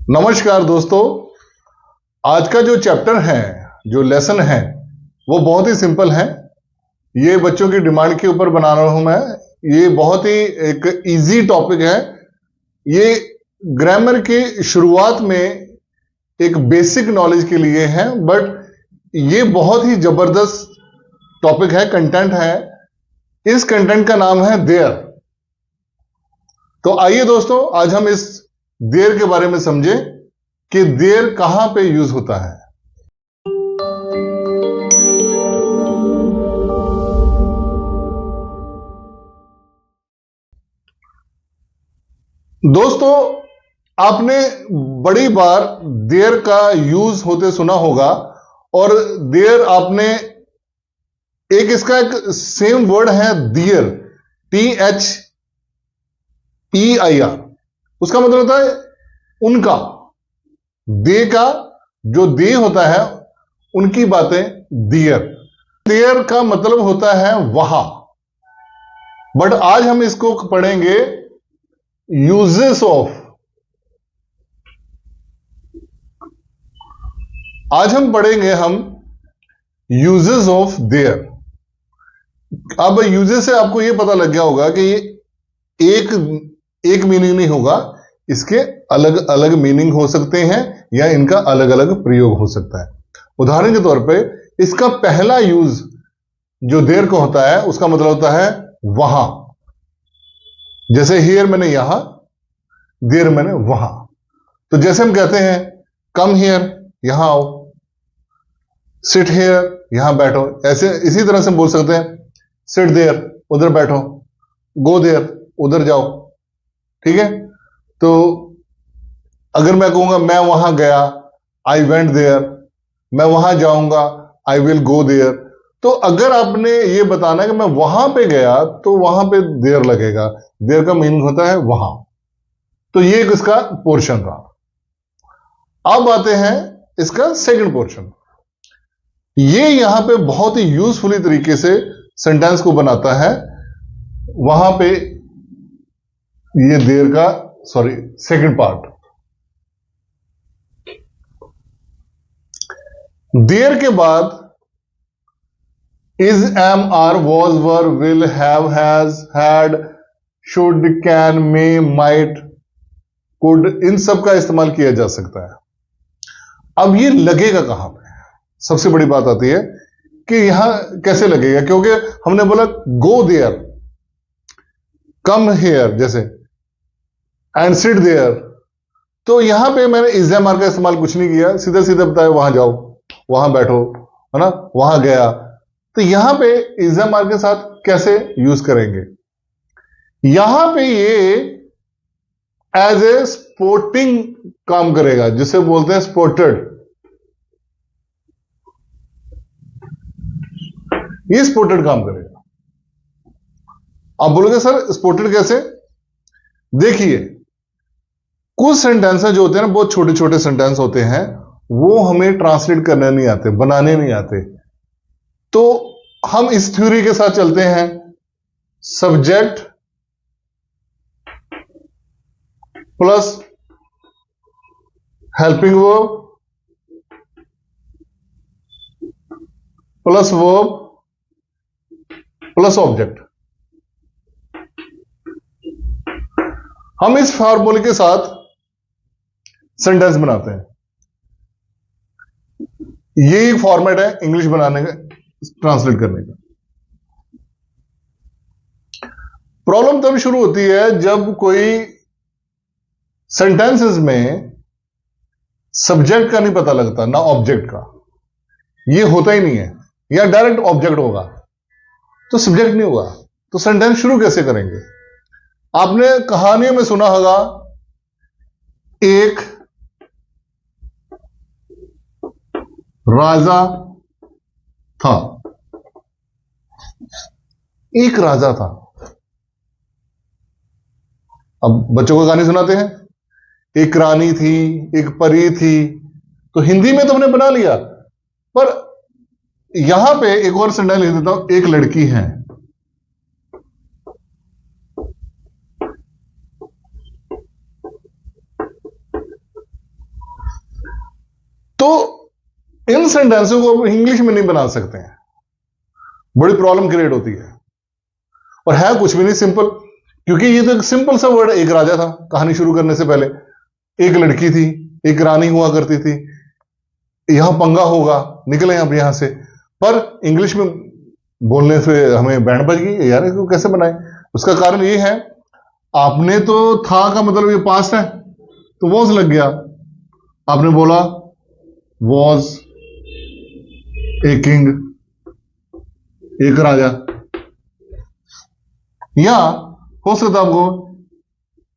नमस्कार दोस्तों। आज का जो चैप्टर है, जो लेसन है, वो बहुत ही सिंपल है। ये बच्चों की डिमांड के ऊपर बना रहा हूं मैं। ये बहुत ही एक इजी टॉपिक है। ये ग्रामर की शुरुआत में एक बेसिक नॉलेज के लिए है, बट ये बहुत ही जबरदस्त टॉपिक है, कंटेंट है। इस कंटेंट का नाम है देयर। तो आइए दोस्तों, आज हम इस देयर के बारे में समझें कि देयर कहां पे यूज होता है। दोस्तों, आपने बड़ी बार देयर का यूज होते सुना होगा, और देयर आपने इसका एक सेम वर्ड है दियर, THEIR। उसका मतलब होता है उनका, दे का जो दे होता है, उनकी बातें दियर। देयर का मतलब होता है वहां, बट आज हम इसको पढ़ेंगे यूजेस ऑफ। आज हम पढ़ेंगे यूजेस ऑफ देयर। अब यूजेस से आपको यह पता लग गया होगा कि ये एक मीनिंग नहीं होगा, इसके अलग अलग मीनिंग हो सकते हैं या इनका अलग अलग प्रयोग हो सकता है। उदाहरण के तौर पे इसका पहला यूज जो देयर को होता है, उसका मतलब होता है वहां। जैसे हियर मैंने यहां, देयर मैंने वहां। तो जैसे हम कहते हैं कम हियर, यहां आओ, सिट हियर, यहां बैठो, ऐसे इसी तरह से हम बोल सकते हैं सिट देयर, उधर बैठो, गो देयर, उधर जाओ। ठीक है। तो अगर मैं कहूंगा मैं वहां गया, आई वेंट देयर, मैं वहां जाऊंगा, आई विल गो देयर। तो अगर आपने ये बताना है कि मैं वहां पे गया, तो वहां पे देयर लगेगा। देयर का मीनिंग होता है वहां। तो ये इसका पोर्शन था। अब आते हैं इसका सेकंड पोर्शन। ये यहां पे बहुत ही यूजफुली तरीके से सेंटेंस को बनाता है। वहां पे ये देयर का सेकंड पार्ट। देयर के बाद is, am, are, was, were, will, have, has, had, should, can, may, might, could, इन सब का इस्तेमाल किया जा सकता है। अब ये लगेगा कहां पे, सबसे बड़ी बात आती है कि यहां कैसे लगेगा। क्योंकि हमने बोला गो देयर, कम हियर जैसे, एंड सिट देयर। तो यहां पे मैंने इज, एम, आर का इस्तेमाल कुछ नहीं किया, सीधा सीधा बताया वहां जाओ, वहां बैठो, है ना, वहां गया। तो यहां पे इज, एम, आर के साथ कैसे यूज करेंगे? यहां पे ये एज ए स्पोर्टिंग काम करेगा, जिसे बोलते हैं स्पोर्टेड। ये स्पोर्टेड काम करेगा। आप बोलोगे सर स्पोर्टेड कैसे? देखिए, कुछ सेंटेंस जो होते हैं ना, बहुत छोटे छोटे सेंटेंस होते हैं, वो हमें ट्रांसलेट करने नहीं आते, बनाने नहीं आते। तो हम इस थ्योरी के साथ चलते हैं, subject plus helping verb plus verb plus object. हम इस फार्मूले के साथ सेंटेंस बनाते हैं। ये एक फॉर्मेट है इंग्लिश बनाने का, ट्रांसलेट करने का। प्रॉब्लम तब शुरू होती है जब कोई सेंटेंसेस में सब्जेक्ट का नहीं पता लगता, ना ऑब्जेक्ट का। ये होता ही नहीं है, या डायरेक्ट ऑब्जेक्ट होगा तो सब्जेक्ट नहीं होगा। तो सेंटेंस शुरू कैसे करेंगे? आपने कहानियों में सुना होगा, एक राजा था। एक राजा था। अब बच्चों को कहानी सुनाते हैं, एक रानी थी, एक परी थी। तो हिंदी में तो हमने बना लिया, पर यहां पे एक और सेंटेंस लिख देता हूं, एक लड़की है। तो इन सेंटेंसों को आप इंग्लिश में नहीं बना सकते हैं, बड़ी प्रॉब्लम क्रिएट होती है। और है कुछ भी नहीं, सिंपल, क्योंकि ये तो एक सिंपल सा वर्ड, एक राजा था। कहानी शुरू करने से पहले एक लड़की थी, एक रानी हुआ करती थी, यहां पंगा होगा, निकले अब यहां से। पर इंग्लिश में बोलने से हमें बैंड बज गई, यार इसको कैसे बनाए। उसका कारण ये है, आपने तो था का मतलब ये पास्ट है, तो वॉज लग गया। आपने बोला वॉज ए किंग, एक राजा, या हो सकता आपको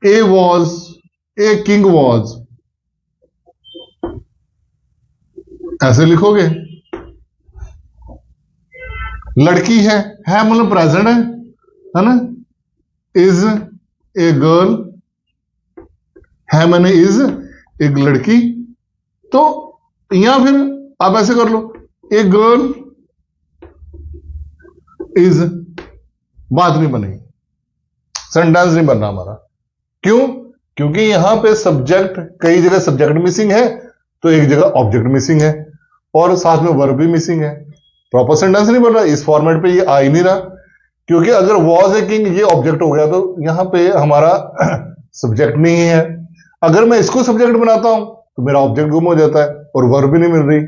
ए वॉज ए किंग वॉज, ऐसे लिखोगे। लड़की है मतलब प्रेजेंट है ना। इज ए गर्ल, है मैंने इज एक लड़की, तो या फिर आप ऐसे कर लो, ए गर्ल इज, बात नहीं बनेगी, सेंटेंस नहीं बनना हमारा। क्यों? क्योंकि यहां पे सब्जेक्ट, कई जगह सब्जेक्ट मिसिंग है, तो एक जगह ऑब्जेक्ट मिसिंग है, और साथ में वर्ब भी मिसिंग है। प्रॉपर सेंटेंस नहीं बन रहा, इस फॉर्मेट पे ये आ ही नहीं रहा। क्योंकि अगर वॉज ए किंग ये ऑब्जेक्ट हो गया, तो यहां पे हमारा सब्जेक्ट नहीं है। अगर मैं इसको सब्जेक्ट बनाता हूं तो मेरा ऑब्जेक्ट गुम हो जाता है और वर्ब भी नहीं मिल रही,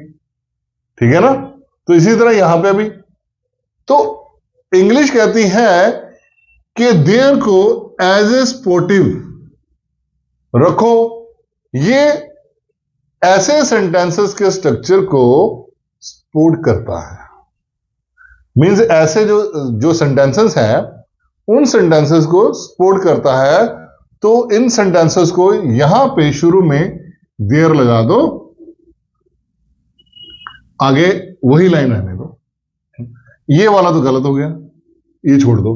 ठीक है ना। तो इसी तरह यहां पे भी, तो इंग्लिश कहती है कि देयर को एज ए स्पोर्टिव रखो। ये ऐसे सेंटेंसेस के स्ट्रक्चर को सपोर्ट करता है। मींस ऐसे जो सेंटेंसेस हैं, उन सेंटेंसेस को सपोर्ट करता है। तो इन सेंटेंसेस को यहां पे शुरू में देयर लगा दो, आगे वही लाइन रहने दो। ये वाला तो गलत हो गया, ये छोड़ दो।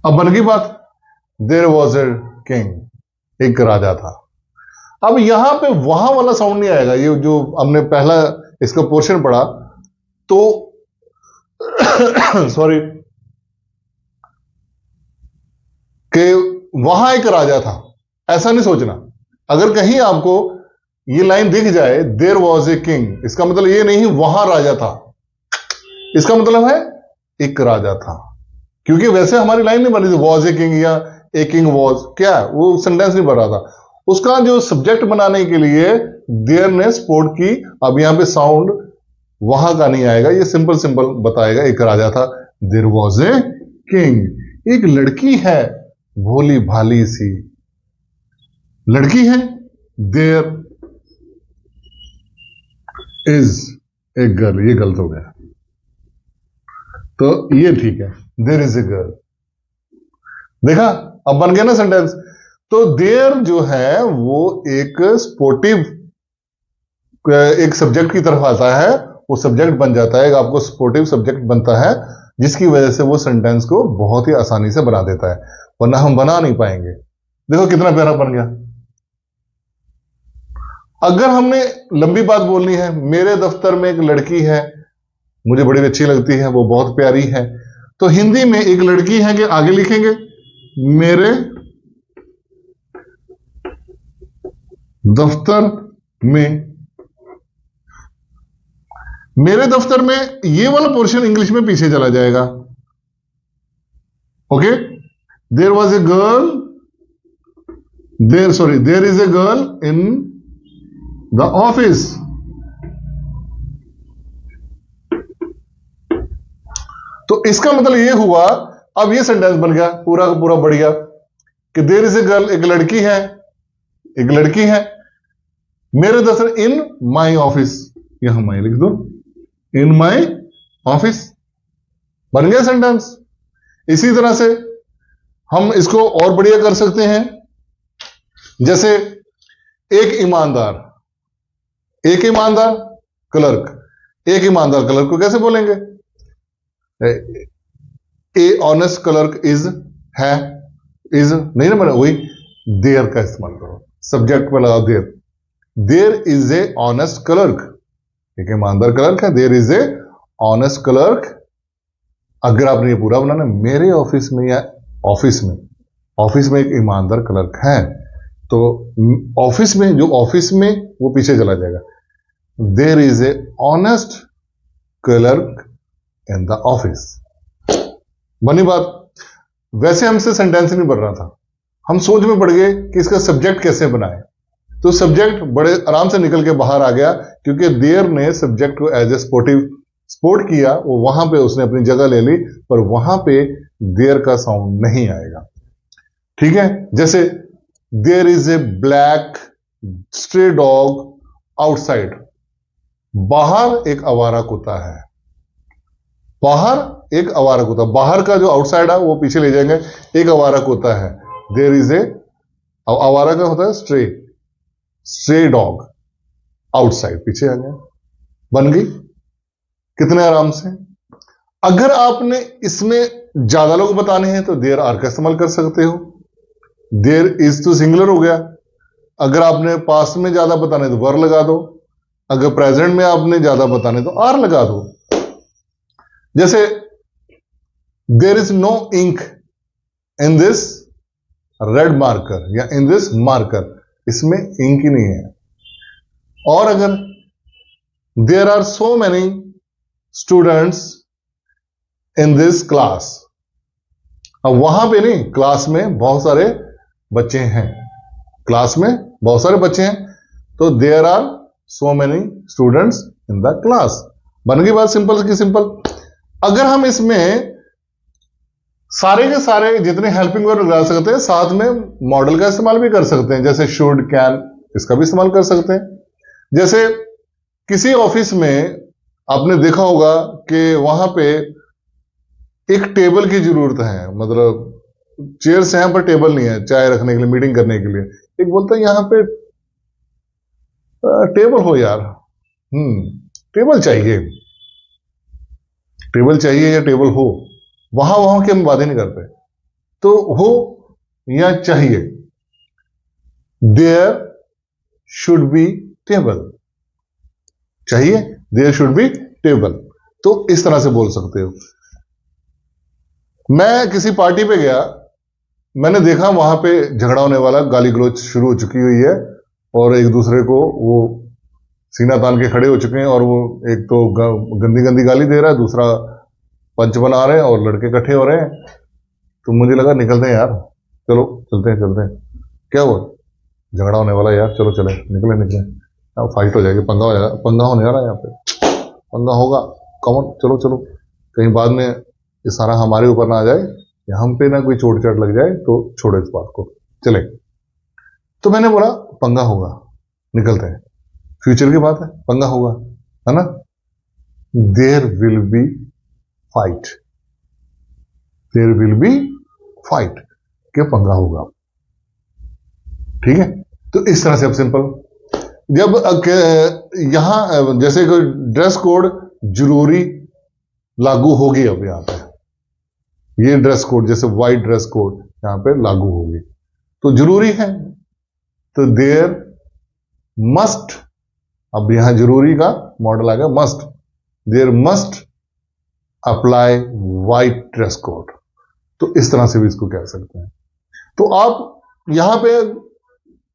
अब बन गई बात, देयर वॉज ए किंग, एक राजा था। अब यहां पे वहां वाला साउंड नहीं आएगा। ये जो हमने पहला इसका पोर्शन पढ़ा, तो सॉरी, कि वहां एक राजा था, ऐसा नहीं सोचना। अगर कहीं आपको ये लाइन दिख जाए, देयर वॉज ए किंग, इसका मतलब ये नहीं वहां राजा था, इसका मतलब है एक राजा था। क्योंकि वैसे हमारी लाइन नहीं बनी थी वॉज ए किंग या ए किंग वॉज, क्या वो सेंटेंस नहीं बन रहा था। उसका जो सब्जेक्ट बनाने के लिए देयर ने सपोर्ट की। अब यहां पे साउंड वहां का नहीं आएगा, ये सिंपल सिंपल बताएगा, एक राजा था, देयर वॉज ए किंग। एक लड़की है भोली भाली सी, लड़की है, देयर इज ए गर्ल, ये गलत हो गया, तो ये ठीक है, देयर इज ए गर्ल। देखा, अब बन गया ना सेंटेंस। तो देयर जो है वो एक स्पोर्टिव, एक सब्जेक्ट की तरफ आता है, वो सब्जेक्ट बन जाता है, आपको सपोर्टिव सब्जेक्ट बनता है, जिसकी वजह से वो सेंटेंस को बहुत ही आसानी से बना देता है, वरना हम बना नहीं पाएंगे। देखो कितना प्यारा बन गया। अगर हमने लंबी बात बोलनी है, मेरे दफ्तर में एक लड़की है, मुझे बड़ी अच्छी लगती है, वो बहुत प्यारी है, तो हिंदी में एक लड़की है के आगे लिखेंगे मेरे दफ्तर में। मेरे दफ्तर में ये वाला पोर्शन इंग्लिश में पीछे चला जाएगा। Okay, there was a girl, there is a girl in the office. तो इसका मतलब ये हुआ, अब ये सेंटेंस बन गया पूरा का पूरा बढ़ गया कि देयर इज ए गर्ल, एक लड़की है, एक लड़की है मेरे दफ्तर, इन माई ऑफिस, यहां माई लिख दो, इन माई ऑफिस, बन गया सेंटेंस। इसी तरह से हम इसको और बढ़िया कर सकते हैं। जैसे एक ईमानदार, एक ईमानदार क्लर्क, एक ईमानदार क्लर्क को कैसे बोलेंगे? ए ऑनेस्ट क्लर्क इज, है, इज नहीं ना, वही देयर का इस्तेमाल करो, सब्जेक्ट पर लगाओ there. There is a honest clerk, एक ईमानदार क्लर्क है, there is a honest clerk. अगर आपने ये पूरा बनाना, मेरे ऑफिस में या ऑफिस में एक ईमानदार क्लर्क है, तो ऑफिस में, जो ऑफिस में, वो पीछे चला जाएगा। There is a honest clerk in the office. बनी बात। वैसे हमसे सेंटेंस नहीं बन रहा था, हम सोच में पड़ गए कि इसका सब्जेक्ट कैसे बनाए, तो सब्जेक्ट बड़े आराम से निकल के बाहर आ गया, क्योंकि देयर ने सब्जेक्ट को एज ए स्पोर्ट किया, वो वहां पे उसने अपनी जगह ले ली, पर वहां पे देयर का साउंड नहीं आएगा। ठीक है, जैसे there is a black stray dog outside. बाहर एक आवारा कुत्ता है, बाहर एक आवारा कुत्ता, बाहर का जो आउटसाइड है वो पीछे ले जाएंगे, एक आवारा कुत्ता है। देयर इज ए, आवारा का होता है स्ट्रे डॉग आउटसाइड, पीछे आ गया, बन गई। कितने आराम से। अगर आपने इसमें ज्यादा लोग बताने हैं तो देयर आर का इस्तेमाल कर सकते हो, देयर इज तो सिंगुलर हो गया। अगर आपने पास्ट में ज्यादा बताने तो वर लगा दो, अगर प्रेजेंट में आपने ज्यादा बताने तो आर लगा दो। जैसे there is no ink in this red marker या इन दिस मार्कर, इसमें इंक ही नहीं है। और अगर there are so many students in this class, अब वहां पे नहीं, क्लास में बहुत सारे बच्चे हैं, क्लास में बहुत सारे बच्चे हैं, तो there are so many students in the class. बन गई बात सिंपल की सिंपल। अगर हम इसमें सारे के सारे जितने हेल्पिंग वर्ब लगा सकते हैं, साथ में मॉडल का इस्तेमाल भी कर सकते हैं, जैसे शुड, कैन, इसका भी इस्तेमाल कर सकते हैं। जैसे किसी ऑफिस में आपने देखा होगा कि वहां पे एक टेबल की जरूरत है, मतलब चेयर्स हैं पर टेबल नहीं है चाय रखने के लिए, मीटिंग करने के लिए। एक बोलता है यहां पे टेबल हो यार, टेबल चाहिए, टेबल चाहिए या टेबल हो। वहां की हम बातें नहीं करते, तो हो या चाहिए, देयर शुड बी टेबल, चाहिए देयर शुड बी टेबल, तो इस तरह से बोल सकते हो। मैं किसी पार्टी पे गया, मैंने देखा वहां पे झगड़ा होने वाला, गाली गलौज शुरू हो चुकी हुई है, और एक दूसरे को वो सीना तान के खड़े हो चुके हैं, और वो एक तो गंदी गंदी गाली दे रहा है, दूसरा पंच बना रहे हैं, और लड़के इकट्ठे हो रहे हैं। तो मुझे लगा निकलते हैं यार, चलो चलते हैं। क्या हुआ? झगड़ा होने वाला यार, चलो चले, निकले, अब फाइट हो जाएगी, पंगा हो जाएगा, पंगा होने आ रहा है यहाँ पे, पंगा होगा, कौन, चलो, कहीं बाद में ये सारा हमारे ऊपर ना आ जाए या हम पे ना कोई चोट चाट लग जाए, तो छोड़ो इस बात को, चले। तो मैंने बोला पंगा होगा, निकलते हैं, फ्यूचर की बात है, पंगा होगा, है ना। There will be fight, there will be fight, क्या पंगा होगा। ठीक है, तो इस तरह से अब सिंपल। जब यहां जैसे कोई ड्रेस कोड जरूरी लागू होगी, अब यहां पे ये ड्रेस कोड, जैसे व्हाइट ड्रेस कोड यहां पे लागू होगी, तो जरूरी है, तो देयर मस्ट, अब यहां जरूरी का मॉडल आ गया must, there must apply white dress code, तो इस तरह से भी इसको कह सकते हैं। तो आप यहां पे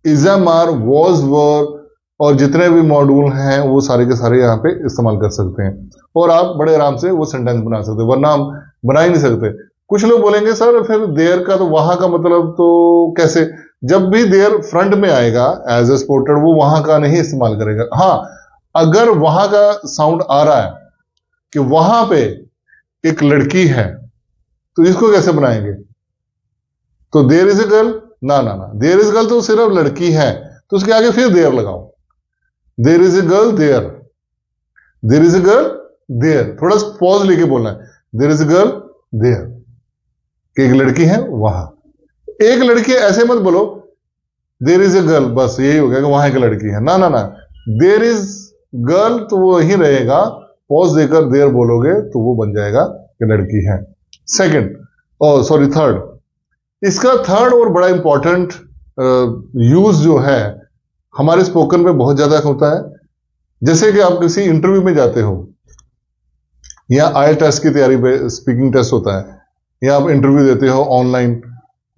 इज़म आर, वॉज, वर और जितने भी मॉड्यूल हैं वो सारे के सारे यहां पे इस्तेमाल कर सकते हैं, और आप बड़े आराम से वो सेंटेंस बना सकते हैं, वरना हम बना ही नहीं सकते। कुछ लोग बोलेंगे सर फिर देयर का तो वहां का मतलब तो कैसे, जब भी देयर फ्रंट में आएगा एज ए सपोर्टेड, वो वहां का नहीं इस्तेमाल करेगा। हाँ, अगर वहां का साउंड आ रहा है कि वहां पे एक लड़की है, तो इसको कैसे बनाएंगे? तो देयर इज ए गर्ल, ना, देयर इज गर्ल तो सिर्फ लड़की है, तो उसके आगे फिर देयर लगाओ, there is a girl there, there is a girl there, थोड़ा पॉज लेके बोलना है, there is a girl there, कि एक लड़की है वहां। एक लड़की ऐसे मत बोलो देयर इज ए गर्ल, बस यही हो गया कि वहां एक लड़की है, ना, देयर इज गर्ल तो वो वही रहेगा, पॉज देकर देयर बोलोगे तो वो बन जाएगा कि लड़की है। सेकंड, थर्ड, इसका थर्ड और बड़ा इंपॉर्टेंट यूज जो है हमारे स्पोकन में बहुत ज्यादा होता है। जैसे कि आप किसी इंटरव्यू में जाते हो, या आई टेस्ट की तैयारी पे स्पीकिंग टेस्ट होता है, या आप इंटरव्यू देते हो ऑनलाइन,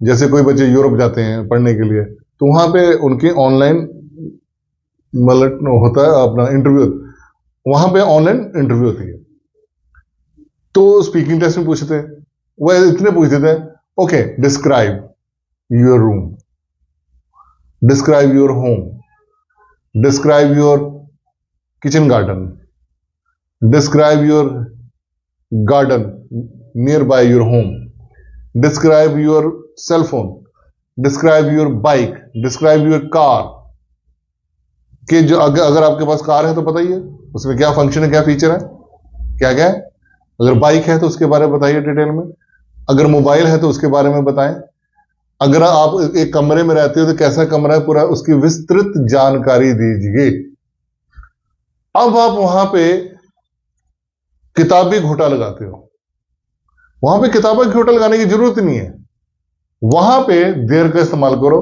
जैसे कोई बच्चे यूरोप जाते हैं पढ़ने के लिए, तो वहां पे उनके ऑनलाइन मतलब होता है अपना इंटरव्यू, वहां पे ऑनलाइन इंटरव्यू होती है। तो स्पीकिंग टेस्ट में पूछते हैं, वह इतने पूछ देते हैं, okay describe your room, describe your home, describe your kitchen garden, describe your garden near by your home, describe your cell phone, describe your bike, describe your car. कि जो अगर आपके पास कार है तो पता ही है उसमें क्या फंक्शन है, क्या फीचर है, क्या क्या है। अगर बाइक है तो उसके बारे में बताइए डिटेल में, अगर मोबाइल है तो उसके बारे में बताएं, अगर आप एक कमरे में रहते हो तो कैसा कमरा है पूरा उसकी विस्तृत जानकारी दीजिए। अब आप वहां पे किताबी घोटा लगाते हो, वहां पे किताबी घोटा लगाने की जरूरत नहीं है, वहां पे देर का इस्तेमाल करो।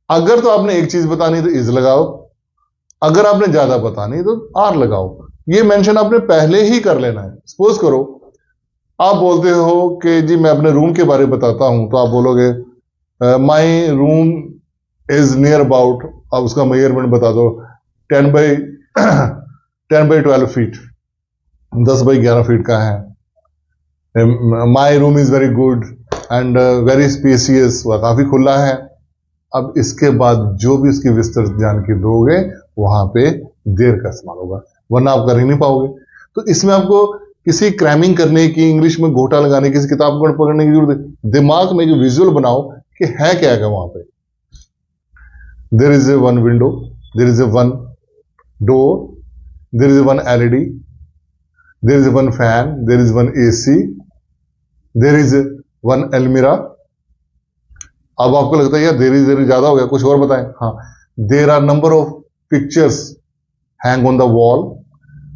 अगर तो आपने एक चीज बतानी तो इज लगाओ, अगर आपने ज्यादा बतानी तो आर लगाओ। ये मेंशन आपने पहले ही कर लेना है। सपोज करो आप बोलते हो कि जी मैं अपने रूम के बारे में बताता हूं, तो आप बोलोगे my room is near about, आप उसका मेजरमेंट बता दो 10 बाई 12 फीट, 10 बाई 11 फीट का है। My room is very good and very spacious, वह काफी खुला है। अब इसके बाद जो भी उसकी विस्तृत जानकारी दोगे वहां पे देर का इस्तेमाल होगा, वरना आप कर ही नहीं पाओगे। तो इसमें आपको किसी क्रैमिंग करने की, इंग्लिश में घोटा लगाने की, किसी किताब को पकड़ने की जरूरत है। दिमाग में जो विजुअल बनाओ कि है क्या है वहां पे। There is a one window, there is a one door, there is a one LED, there is a one fan, there is one AC, there is one अलमीरा। अब आपको लगता है यार देरी ज्यादा हो गया, कुछ और बताएं। हाँ, there are number of pictures hang on the wall,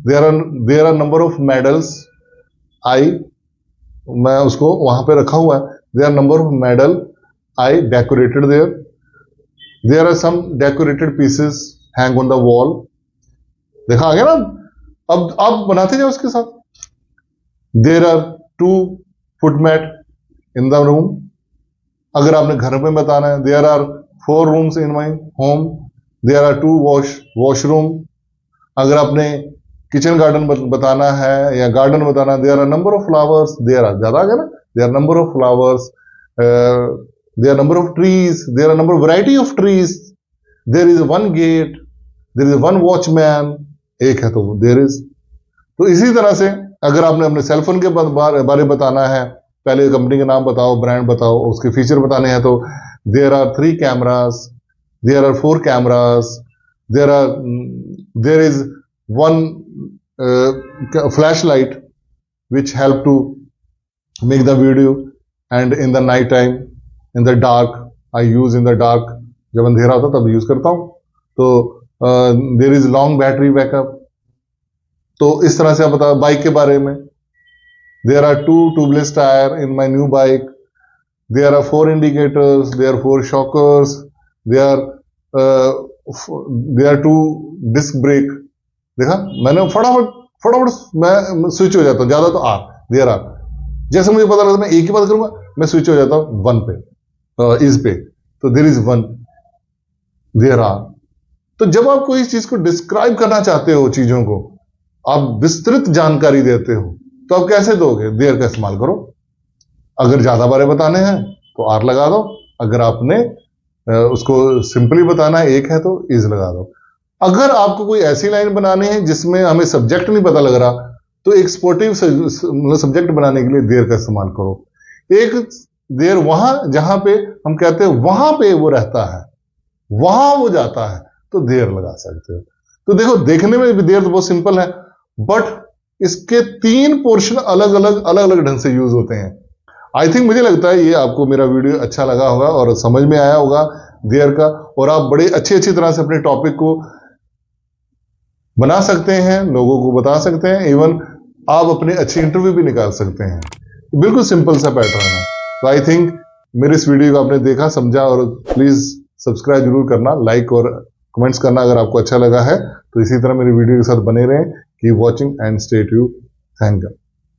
there are number of medals, मैं उसको वहां पे रखा हुआ है, there are number of medal I decorated there are some decorated pieces hang on the wall. देखा आ गया ना। अब आप बनाते जाओ उसके साथ। There are 2 footmat in the room, अगर आपने घर में बताना है, there are 4 rooms in my home, there are 2 washroom. अगर आपने किचन गार्डन बताना है या गार्डन बताना है, there are number of flowers, there are ज्यादा आ गया ना, there are number of flowers, there are number of trees, there are number variety of trees, there is one gate, there is one watchman, एक है तो there is. तो इसी तरह से अगर आपने अपने सेलफोन के बारे बताना है, पहले कंपनी का नाम बताओ, ब्रांड बताओ, उसके फीचर बताने हैं, तो there are 3 cameras, there are 4 cameras, there is one flash light which help to make the video and in the night time, in the dark, I use in the dark, जब अंधेरा होता तब use करता हूं। तो there is long battery backup. तो इस तरह से आप बताओ। बाइक के बारे में, there are 2 tubeless tire in my new bike, there are 4 indicators, there are 4 shockers, there are 2 disc brake। देखा मैंने फटाफट मैं स्विच हो जाता हूं, ज्यादा तो आर, देयर आर, जैसे मुझे पता लगता मैं एक ही बात करूंगा, मैं स्विच हो जाता हूं 1 पे, इज पे, तो देयर इज 1, देयर आर। तो जब आप कोई चीज को डिस्क्राइब करना चाहते हो, चीजों को आप विस्तृत जानकारी देते हो, तो आप कैसे दोगे? देयर का इस्तेमाल करो। अगर ज्यादा बारे बताने हैं तो आर लगा दो, अगर आपने उसको सिंपली बताना है, एक है तो इज लगा दो। अगर आपको कोई ऐसी लाइन बनानी है जिसमें हमें सब्जेक्ट नहीं पता लग रहा, तो एक स्पोर्टिव सब्जेक्ट बनाने के लिए देयर का इस्तेमाल करो। एक देयर वहां जहां पे हम कहते हैं वहां पे वो रहता है, वहां वो जाता है, तो देयर लगा सकते हो। तो देखो, देखने में भी देयर तो बहुत सिंपल है, बट इसके 3 पोर्शन अलग अलग ढंग से यूज होते हैं। आई थिंक, मुझे लगता है ये आपको मेरा वीडियो अच्छा लगा होगा और समझ में आया होगा देयर का, और आप बड़े अच्छी तरह से अपने टॉपिक को बना सकते हैं, लोगों को बता सकते हैं, इवन आप अपने अच्छी इंटरव्यू भी निकाल सकते हैं। बिल्कुल सिंपल सा पैटर्न है। तो आई थिंक मेरे इस वीडियो को आपने देखा, समझा, और प्लीज सब्सक्राइब जरूर करना, लाइक और कमेंट्स करना अगर आपको अच्छा लगा है। तो इसी तरह मेरी वीडियो के साथ बने रहें। Keep watching and stay tuned. Thank you.